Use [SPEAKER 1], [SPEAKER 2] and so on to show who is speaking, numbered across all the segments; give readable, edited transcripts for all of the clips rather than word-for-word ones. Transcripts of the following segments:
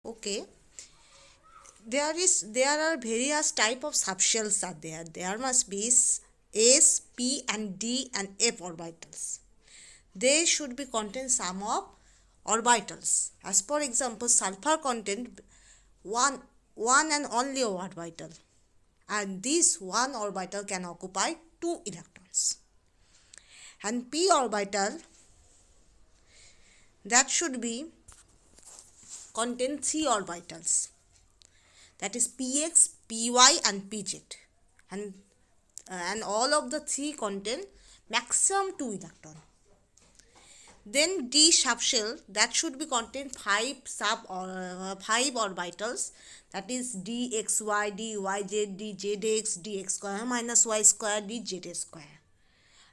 [SPEAKER 1] Okay, there are various type of subshells are there. There must be S, P and D and F orbitals. They should be contain some of orbitals. As for example, sulfur content one and only orbital, and this one orbital can occupy 2 electrons. And p orbital, that should be contain 3 orbitals, that is px, py and pz, and all of the 3 contain maximum 2 electron. Then D subshell, that should be contain 5 orbitals, that is dxy, dyz, dzx, dx square minus y square, dz square,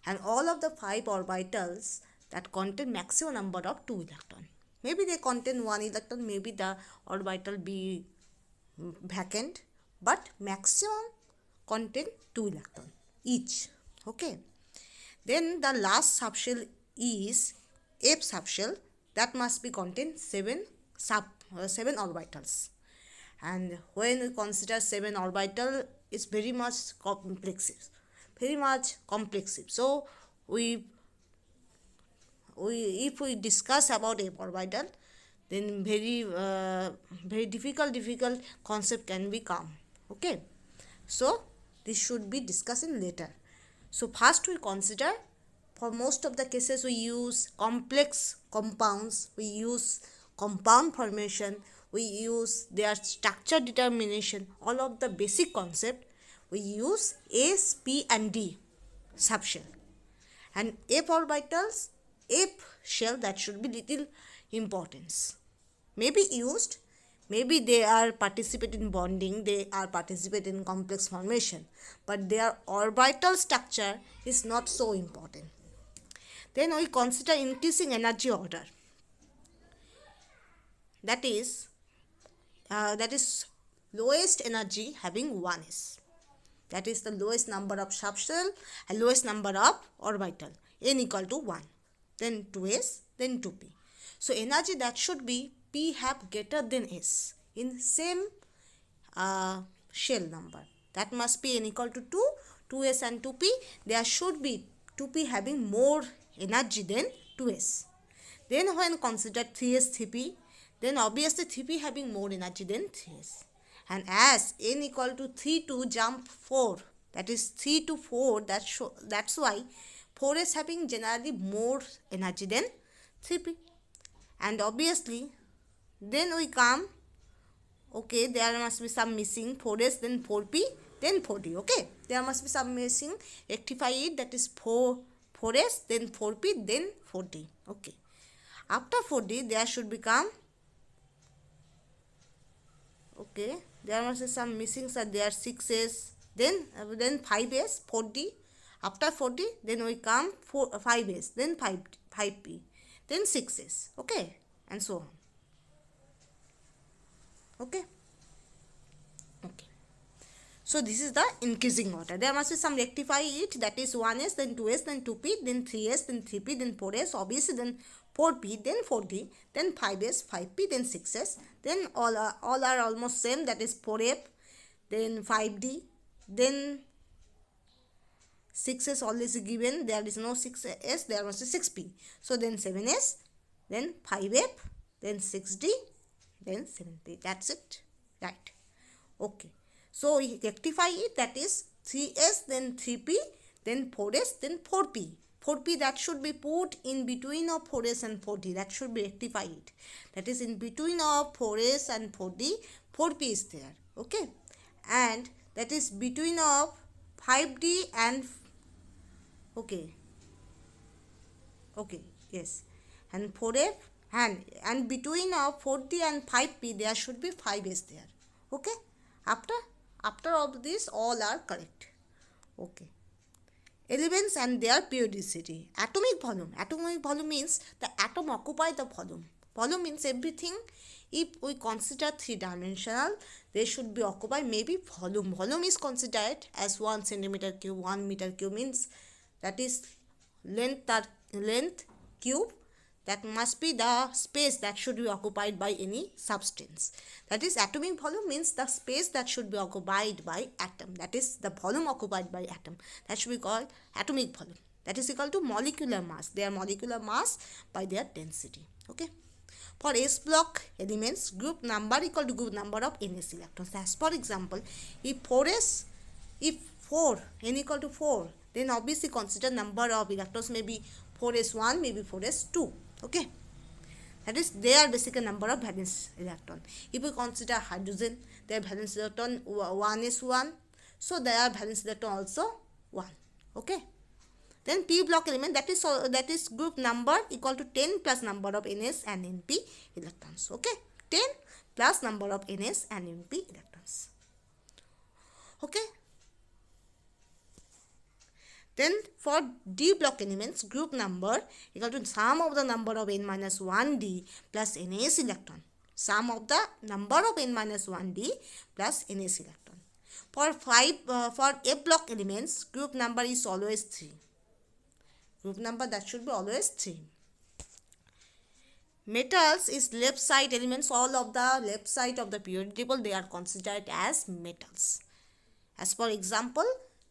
[SPEAKER 1] and all of the 5 orbitals that contain maximum number of 2 electron. Maybe they contain 1 electron, maybe the orbital be vacant, but maximum contain 2 electron each. Okay, then the last subshell is F subshell, that must be contain 7 orbitals. And when we consider 7 orbital, it's very much complex. So if we discuss about F orbital, then very difficult concept can become. Okay, so this should be discussing later. So first we consider, for most of the cases we use complex compounds, we use compound formation, we use their structure determination, all of the basic concept we use S, P and D subshell. And F orbitals, F shell, that should be little importance. Maybe used, maybe they are participate in bonding, they are participate in complex formation, but their orbital structure is not so important. Then we consider increasing energy order, that is lowest energy having 1s, that is the lowest number of subshell and lowest number of orbital, n equal to 1, then 2s, then 2p. So energy that should be p have greater than s in same shell number, that must be n equal to 2, 2s and 2p. There should be 2p having more energy than 2s. Then when considered 3s, 3p, then obviously 3p having more energy than 3s. And as n equal to 3 to jump 4, that is 3 to 4, that's why 4s having generally more energy than 3p. And obviously then we come, okay, there must be some missing, 4s, then 4p, then 4d. Okay, there must be some missing, rectify it, that is 4s, then 4p, then 4d. Okay, after 4d there should become, okay, there must be some missing, so there are 6s, then 5s, 4d. After 4d then we come 5s, then 5p, then 6s. Okay, and so on. Okay, so this is the increasing order. There must be some rectify it, that is 1s, then 2s, then 2p, then 3s, then 3p, then 4s, obviously then 4p, then 4d, then 5s, 5p, then 6s, then all are almost same, that is 4f, then 5d, then 6s always given, there is no 6s, there must be 6p. So then 7s, then 5f, then 6d, then 7p. That's it, right? Okay, so we rectify it, that is 3s, then 3p, then 4s, then 4p. 4p, that should be put in between of 4s and 4d, that should be rectified. That is in between of 4s and 4d, 4p is there. Okay, and that is between of 5d and, okay, yes, and 4f, and between of 4d and 5p there should be 5s there. Okay, after all this all are correct. Okay, elements and their periodicity. Atomic volume means the atom occupy the volume. Volume means everything. If we consider 3-dimensional, they should be occupied maybe volume. Volume is considered as 1 centimeter cube, 1 meter cube, means that is length cube, that must be the space that should be occupied by any substance. That is, atomic volume means the space that should be occupied by atom. That is the volume occupied by atom. That should be called atomic volume. That is equal to molecular mass. Their molecular mass by their density. Okay. For S block elements, group number equal to group number of ns electrons. As for example, if 4 n equal to 4, then obviously consider number of electrons may be 4s1, maybe 4s2. Okay, that is their basic number of valence electron. If we consider hydrogen, their valence electron 1s1, so their valence electron also 1. Okay. Then p block element, that is group number equal to 10 plus number of ns and np electrons. Okay, 10 plus number of ns and np electrons. Okay. Then for d block elements, group number equal to sum of the number of n minus 1d plus ns electron. Sum of the number of n minus 1d plus ns electron. For f block elements, group number is always 3. Group number that should be always 3. Metals is left side elements. All of the left side of the periodic table, they are considered as metals. As for example,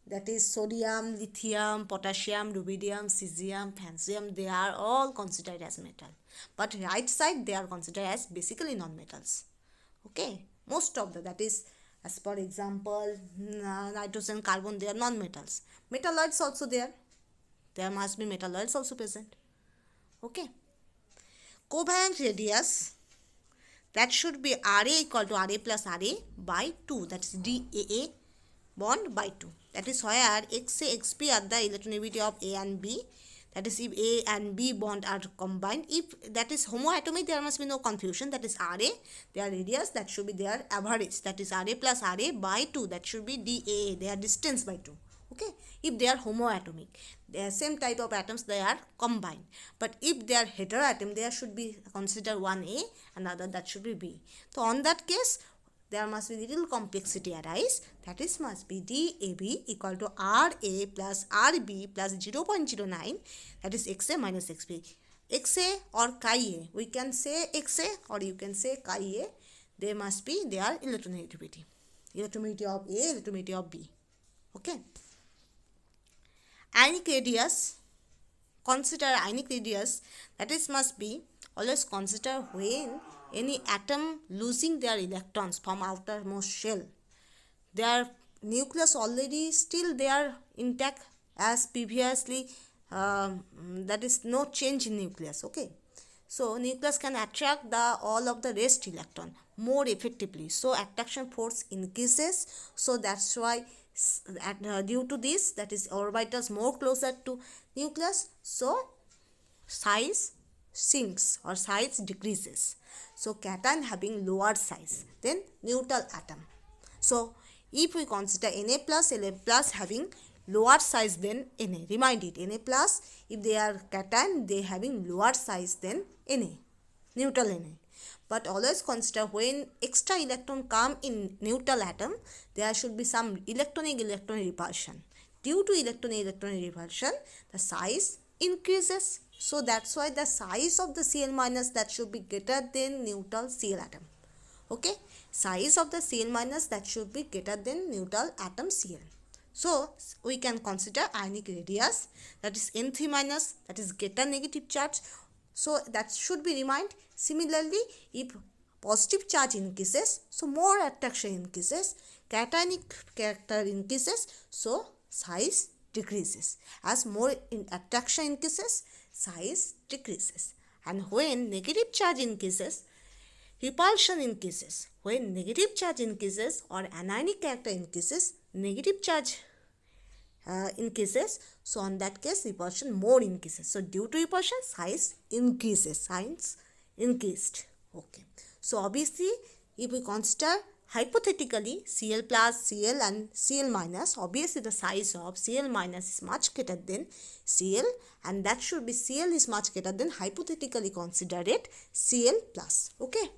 [SPEAKER 1] that is sodium, lithium, potassium, rubidium, cesium, francium, they are all considered as metal. But right side, they are considered as basically non-metals. Okay, most of the, that is, as for example, nitrogen, carbon, they are non-metals. Metalloids also there. There must be metalloids also present. Okay. Covalent radius, that should be Ra equal to Ra plus Ra by 2. That is DAA bond by 2. That is where XA, XP are the electronegativity of A and B. That is if A and B bond are combined. If that is homoatomic, there must be no confusion. That is Ra, their radius, that should be their average. That is Ra plus Ra by 2. That should be DAA, their distance by 2. Okay, if they are homoatomic, they are same type of atoms, they are combined. But if they are heteroatom, there should be considered one A, another that should be B. So on that case, there must be little complexity arise. That is must be DAB equal to RA plus RB plus 0.09. That is XA minus XB. XA or chi A. We can say XA or you can say chi A. They must be their electronegativity. Electronegativity of A, electronegativity of B. Okay. Ionic radius, consider ionic radius, that is must be always consider when any atom losing their electrons from outermost shell. Their nucleus already still they are intact as previously, that is no change in nucleus. Okay. So nucleus can attract all of the rest electron more effectively. So attraction force increases. So that's why due to this, that is orbitals more closer to nucleus, so size sinks or size decreases. So cation having lower size than neutral atom. So if we consider Na plus La plus having lower size than Na, remind it, Na plus, if they are cation, they having lower size than Na, neutral Na. But always consider when extra electron come in neutral atom, there should be some electronic-electron repulsion. Due to electron-electron repulsion, the size increases. So that's why the size of the Cl minus that should be greater than neutral Cl atom. Okay, size of the Cl minus that should be greater than neutral atom Cl. So we can consider ionic radius, that is N3 minus, that is greater negative charge. So that should be remind. Similarly, if positive charge increases, so more attraction increases, cationic character increases, so size decreases. As more attraction increases, size decreases. And when negative charge increases, repulsion increases. When negative charge increases or anionic character increases, negative charge increases, so on that case repulsion more increases. So due to repulsion, size increases, size increased. Okay, so obviously if we consider hypothetically Cl plus, Cl and Cl minus, obviously the size of Cl minus is much greater than Cl, and that should be Cl is much greater than hypothetically consider it Cl plus. Okay,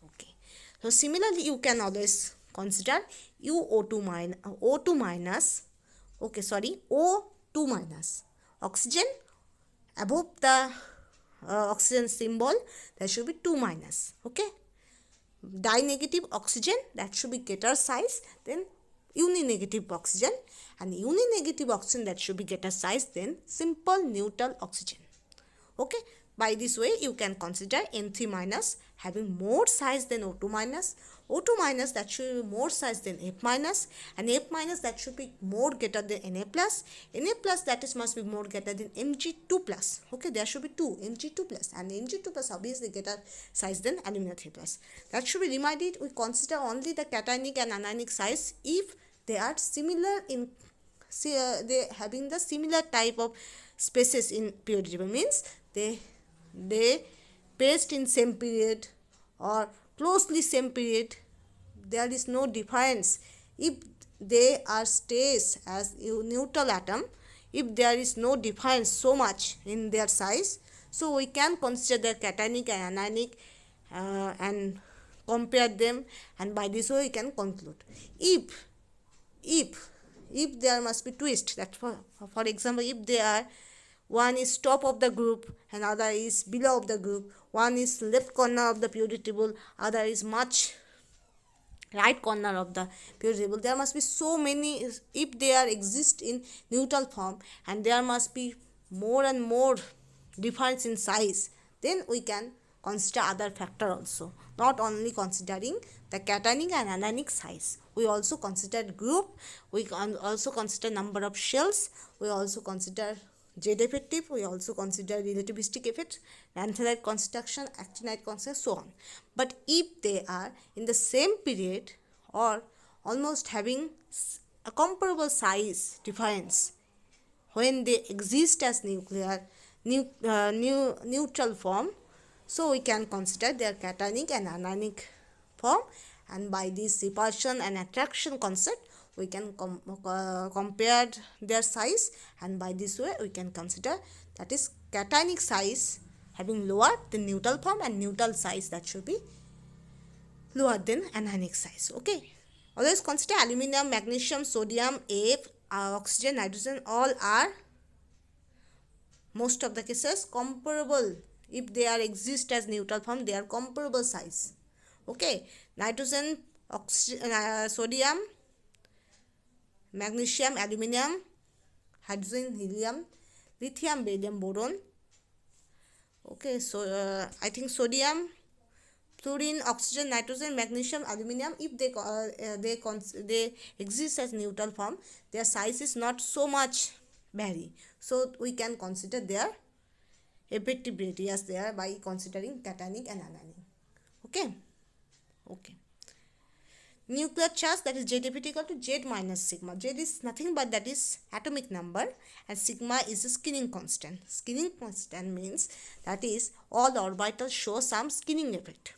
[SPEAKER 1] okay. So similarly you can always consider O2 minus, okay, sorry, O2 minus, oxygen above the oxygen symbol, there should be 2 minus. Okay, di-negative oxygen, that should be greater size than uni-negative oxygen, and uni-negative oxygen, that should be greater size than simple neutral oxygen. Okay, by this way you can consider N3 minus having more size than O2 minus. O2 minus, that should be more size than F minus, and F minus, that should be more greater than Na plus. Na plus, that is must be more greater than Mg2 plus. Okay, there should be 2 Mg2 plus, and Mg2 plus obviously greater size than alumina 3 plus. That should be reminded. We consider only the cationic and anionic size if they are similar in they having the similar type of spaces in periodic table, means they placed in same period or closely same period. There is no difference. If they are stays as neutral atom, if there is no difference so much in their size, so we can consider their cationic and anionic and compare them, and by this way we can conclude. If there must be twist, that for example, if they are, one is top of the group and other is below of the group, one is left corner of the periodic table, other is much right corner of the periodic table, there must be so many. If they are exist in neutral form and there must be more and more difference in size, then we can consider other factor also, not only considering the cationic and anionic size. We also consider group, we can also consider number of shells, we also consider Z effective, we also consider relativistic effect, lanthanide construction, actinide construction, so on. But if they are in the same period or almost having a comparable size difference when they exist as neutral form, so we can consider their cationic and anionic form, and by this repulsion and attraction concept we can compare their size, and by this way we can consider that is cationic size having lower than neutral form and neutral size that should be lower than anionic size. Okay, always consider aluminum, magnesium, sodium, F, oxygen, nitrogen, all are most of the cases comparable. If they are exist as neutral form, they are comparable size. Okay, nitrogen, oxygen, sodium, magnesium, aluminum, hydrogen, helium, lithium, beryllium, boron. Okay, so I think sodium, fluorine, oxygen, nitrogen, magnesium, aluminum, if they exist as neutral form, their size is not so much vary, so we can consider their effectivity as there by considering cationic and anionic. Okay. Nuclear charge, that is Z equal to Z minus sigma. Z is nothing but that is atomic number, and sigma is a skinning constant. Skinning constant means that is all the orbitals show some skinning effect.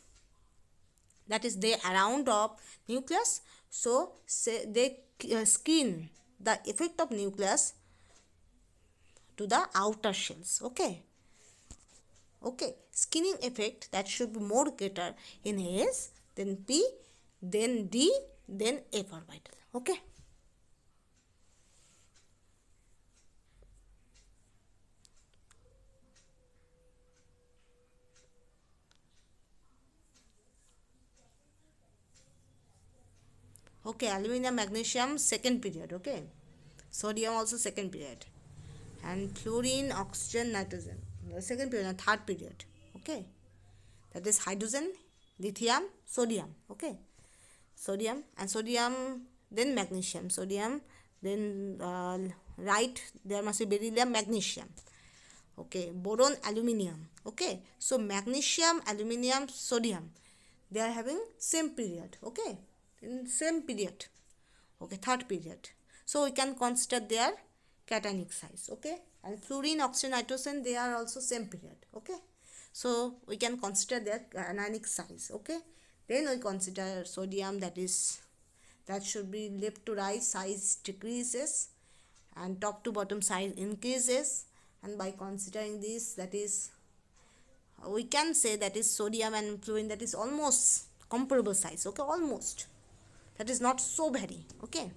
[SPEAKER 1] That is they around of nucleus, so say they skin the effect of nucleus to the outer shells. Okay, skinning effect that should be more greater in S, then P, then D, then F orbital. Okay. Okay, aluminum, magnesium, second period. Okay, sodium also second period, and fluorine, oxygen, nitrogen, the second period and third period. Okay, that is hydrogen, lithium, sodium. Okay, sodium, then magnesium, sodium, then right there must be beryllium, magnesium. Okay, boron, aluminium. Okay, so magnesium, aluminium, sodium, they are having same period. Okay, in same period. Okay, third period, so we can consider their cationic size. Okay, and fluorine, oxygen, nitrogen, they are also same period. Okay, so we can consider their anionic size. Okay, then we consider sodium, that should be left to right size decreases and top to bottom size increases, and by considering this, that is we can say that is sodium and fluorine, that is almost comparable size. Okay, almost, that is not so very. Okay,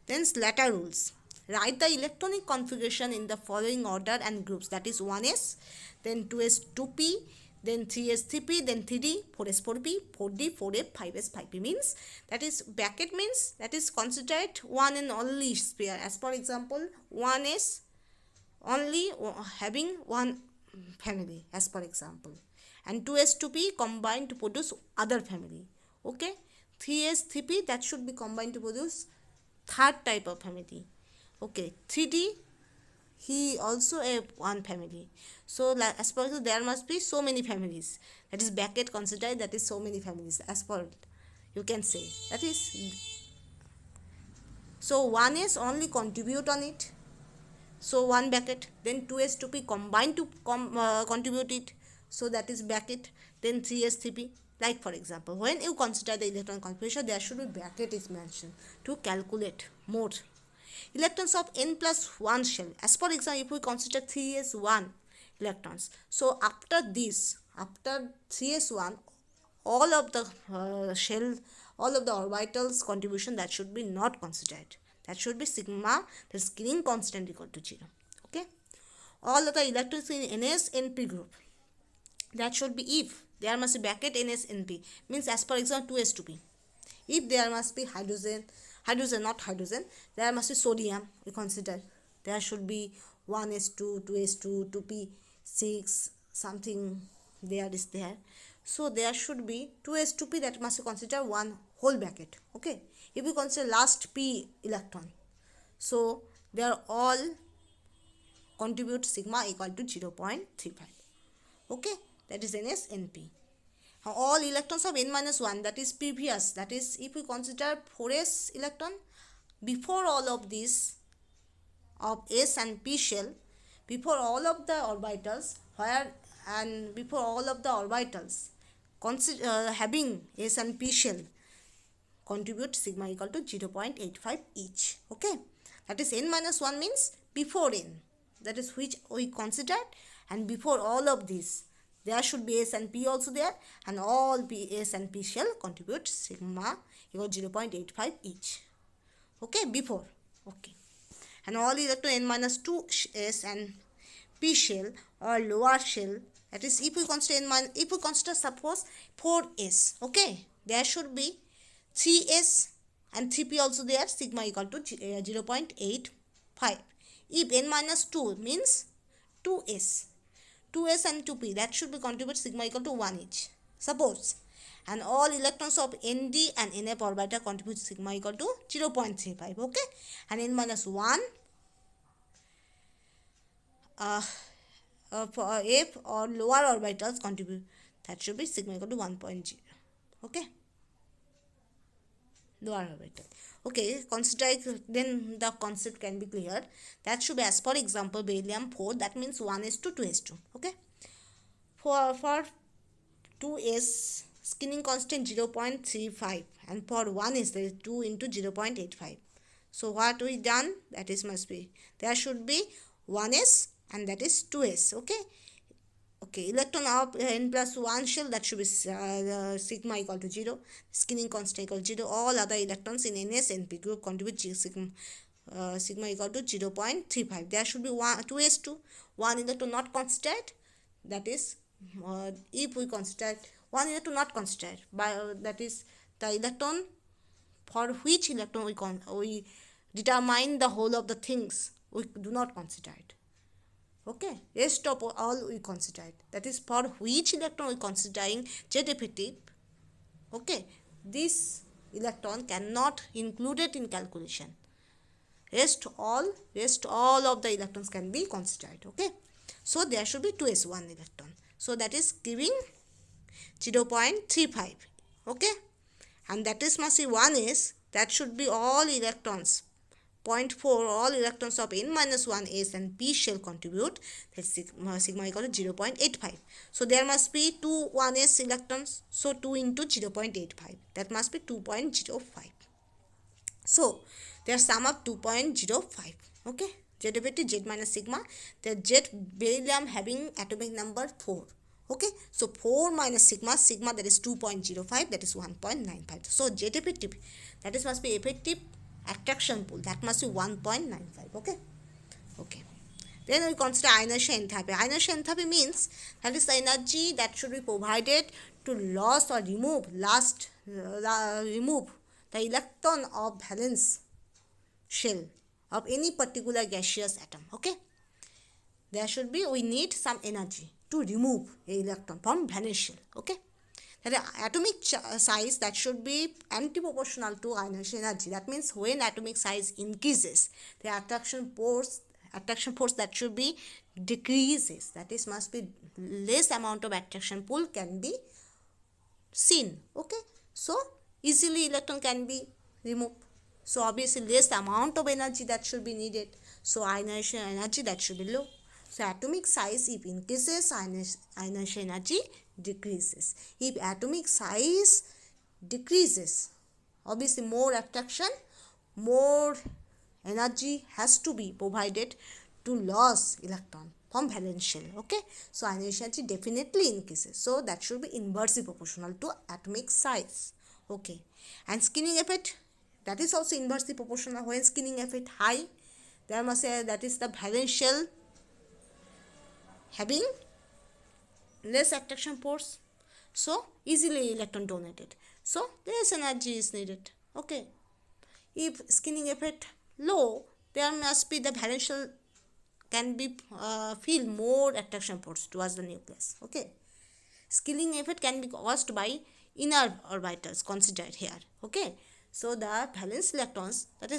[SPEAKER 1] then Slater rules. Write the electronic configuration in the following order and groups, that is 1s, then 2s 2p, then 3s 3p, then 3d 4s 4p, 4d 4f, 5s 5p. Means that is bracket means that is considered one and only sphere. As for example, 1s only having one family as per example, and 2s 2p combined to produce other family. Okay, 3s 3p that should be combined to produce third type of family. Okay, 3d he also a one family. So as per there must be so many families, that is bracket considered, that is so many families as per you can say, that is. So 1s only contribute on it, so one bracket, then 2s 2p combined to contribute it, so that is bracket, then 3s 3p. Like for example, when you consider the electron configuration, there should be bracket is mentioned to calculate more electrons of n plus 1 shell. As for example, if we consider 3s1 electrons, so after this, after 3s1, all of the shell, all of the orbitals contribution, that should be not considered. That should be sigma, the scaling constant equal to 0. Okay, all of the electrons in ns np group, that should be if there must be bracket ns np, means as per example 2s 2p. If there must be hydrogen, not hydrogen, there must be sodium, we consider there should be 1s2 2s2 2p 6 something there is there. So there should be 2s 2p, that must be consider one whole bracket. Okay, if we consider last p electron, so they are all contribute sigma equal to 0.35. Okay, that is ns np. All electrons of n minus 1, that is previous, that is if we consider 4s electron, before all of these of s and p shell, before all of the orbitals, where and before all of the orbitals having s and p shell contribute sigma equal to 0.85 each. Okay, that is n minus 1 means before n, that is which we considered, and before all of these there should be s and p also there, and all s and p shall contribute sigma equal to 0.85 each. Okay, before. Okay, and all electron n minus 2 s and p shell or lower shell, that is if we consider if we consider suppose 4s, okay, there should be 3s and 3p also there, sigma equal to 0.85. If n minus 2 means 2s and 2p, that should be contribute sigma equal to 1 each, suppose, and all electrons of nd and nf orbital contribute sigma equal to 0.35. Okay, and n minus 1 for f or lower orbitals contribute, that should be sigma equal to 1.0. okay, lower orbital. Okay, consider, then the concept can be clear. That should be as for example beryllium 4, that means 1s to 2s2. Okay, for 2s scaling constant 0.35, and for 1 is there 2 into 0.85. So what we done, that is must be there should be 1s and that is 2s. Okay, electron of n plus 1 shell, that should be sigma equal to 0, scaling constant equal to 0. All other electrons in ns np group contribute sigma equal to 0.35. There should be 2s2, 1 electron not considered, that is if we consider 1 electron not considered, by that is the electron for which electron we determine the whole of the things, we do not consider it. Okay, rest of all we considered, that is for which electron we considering z effective. Okay, this electron cannot included in calculation. Rest all of the electrons can be considered. Okay, so there should be 2s1 electron, so that is giving 0.35. okay, and that is must be 1s, that should be all electrons 0.4, all electrons of n minus 1 s and p shall contribute, that sigma equal to 0.85. So there must be 2 1s electrons, so 2 into 0.85, that must be 2.05. So their sum of 2.05. okay, z effective z minus sigma, the z beryllium having atomic number 4. Okay, so 4 minus sigma, that is 2.05, that is 1.95. So z effective, that is must be effective attraction pull, that must be 1.95. Okay. Then we consider inertia enthalpy. Inertia enthalpy means that is the energy that should be provided to lose or remove the electron of valence shell of any particular gaseous atom. Okay, there should be, we need some energy to remove a electron from valence shell. Okay, that atomic size that should be anti-proportional to inertia energy. That means when atomic size increases, the attraction force that should be decreases. That is, must be less amount of attraction pull can be seen. Okay, so easily electron can be removed. So obviously less amount of energy that should be needed. So inertia energy that should be low. So atomic size if increases, inertia energy decreases. If atomic size decreases, obviously more attraction, more energy has to be provided to lose electron from valence shell. Okay, so inertia energy definitely increases. So that should be inversely proportional to atomic size. Okay, and skinning effect, that is also inversely proportional. When skinning effect high, there must say that is the valence shell having less attraction force, so easily electron donated, so less energy is needed. Okay, if skinning effect low, there must be the valence shell can be feel more attraction force towards the nucleus. Okay, skinning effect can be caused by inner orbitals considered here. Okay, so the valence electrons, that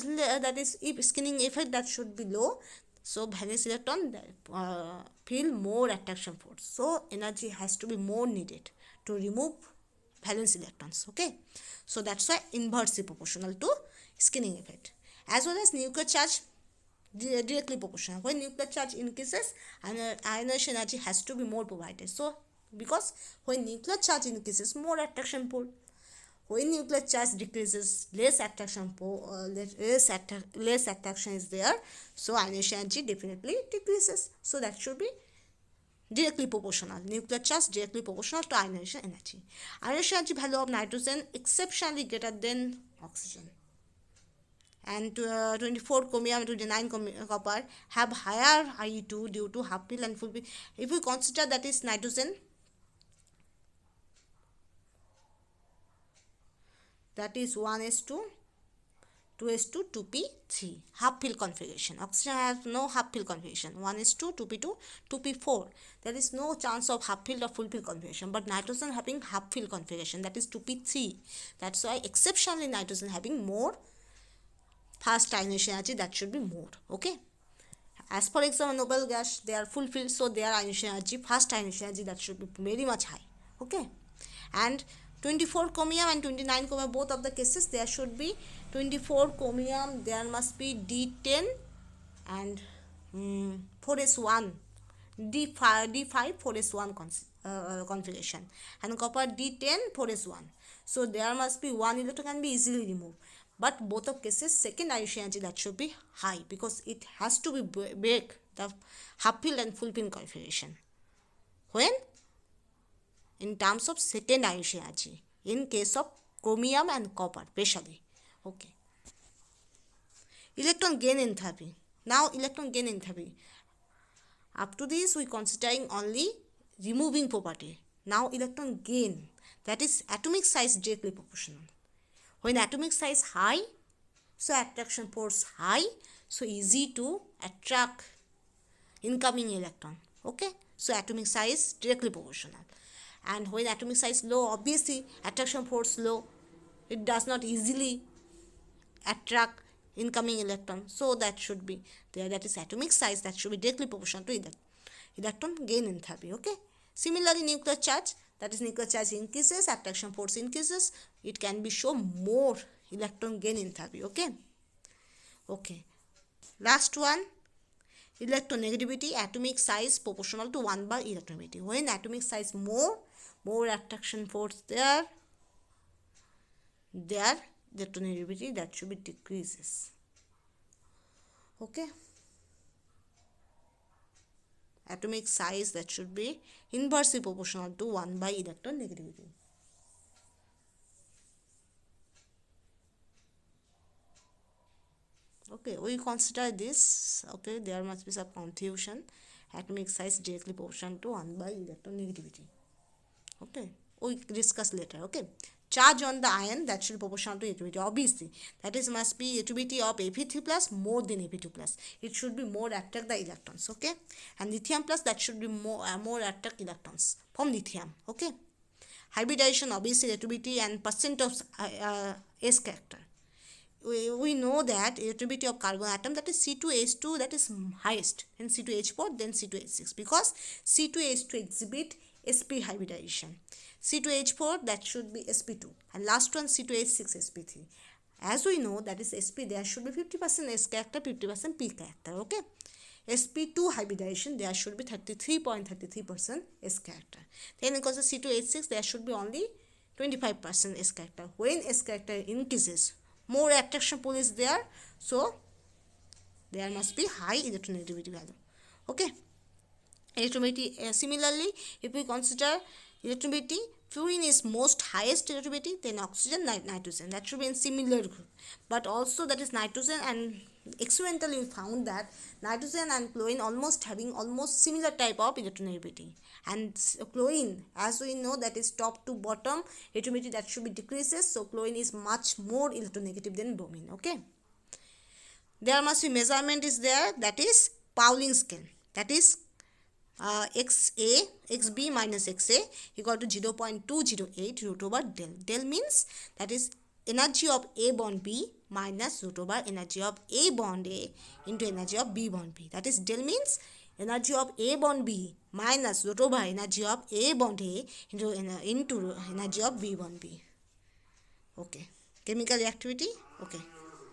[SPEAKER 1] is if skinning effect that should be low, so valence electron feel more attraction force, so energy has to be more needed to remove valence electrons. Okay, so that's why inversely proportional to skinning effect. As well as nuclear charge directly proportional. When nuclear charge increases, inertia energy has to be more provided. So because when nuclear charge increases, more attraction pull. When nuclear charge decreases, less attraction is there, so inertia energy definitely decreases. So that should be directly proportional. Nuclear charge directly proportional to inertia energy. Inertia energy value of nitrogen exceptionally greater than oxygen. And 24 chromium, 29 copper have higher IE2 due to half pill and full pill. If we consider that is nitrogen, that is 1s2, 2s2, 2p3, half pill configuration. Oxygen has no half pill configuration, 1s2, 2p2, 2p4. There is no chance of half pill or full pill configuration, but nitrogen having half pill configuration, that is 2p3. That's why exceptionally nitrogen having more fast inertia energy, that should be more. Okay, as for example noble gas, they are fulfilled, so their inertia energy, fast inertia energy, that should be very much high. Okay, and 24 chromium and 29 chromium, both of the cases there should be 24 chromium, there must be D10 and 4s1 D5 4s1 configuration, and copper D10 4s1. So there must be one electron can be easily removed, but both of cases second inertia energy that should be high, because it has to be break the half pill and full pill configuration when in terms of second inertia energy, in case of chromium and copper especially. Okay, electron gain enthalpy. Now electron gain enthalpy, up to this we considering only removing property. Now electron gain, that is atomic size directly proportional. When atomic size high, so attraction force high, so easy to attract incoming electron. Okay, so atomic size directly proportional. And when atomic size low, obviously attraction force low, it does not easily attract incoming electron, so that should be there, that is atomic size that should be directly proportional to electron gain enthalpy. Okay, similarly nuclear charge, that is nuclear charge increases, attraction force increases, it can be show more electron gain enthalpy. Okay, last one, electronegativity, atomic size proportional to 1 by electronegativity. When atomic size more attraction force there electronegativity that should be decreases. Okay, atomic size that should be inversely proportional to 1 by electronegativity. Okay, we consider this. Okay, there must be some confusion. Atomic size directly proportional to 1 by electronegativity. Okay, we discuss later. Okay, charge on the ion, that should be proportional to reactivity. Obviously, that is must be reactivity of Fe3 plus more than Fe2 plus. It should be more attract the electrons. Okay, and lithium plus, that should be more attract electrons from lithium. Okay, hybridization, obviously reactivity and percent of S character. We know that reactivity of carbon atom, that is C2H2, that is highest, then C2H4, then C2H6, because C2H2 exhibit sp hybridization. C2H4, that should be sp2, and last one C2H6 sp3. As we know, that is sp, there should be 50% s character, 50% p character. Okay, sp2 hybridization, there should be 33.33% s character. Then because of C2H6, there should be only 25% s character. When s character increases, more attraction pull is there, so there must be high electronegativity value. Okay, electronegativity, similarly, if we consider electronegativity, fluorine is most highest electronegativity, then oxygen, nitrogen, that should be in similar group. But also that is nitrogen, and experimentally we found that nitrogen and chlorine almost having almost similar type of electronegativity, and chlorine, as we know, that is top to bottom electronegativity, that should be decreases, so chlorine is much more electronegative than bromine. Okay, there must be measurement is there, that is Pauling scale, that is xb minus xa equal to 0.208 root over del. Del means that is energy of A bond B minus root over energy of A bond A into energy of B bond B. That is del means energy of A bond B minus root over energy of A bond A into energy of B bond B. Okay, chemical reactivity. Okay.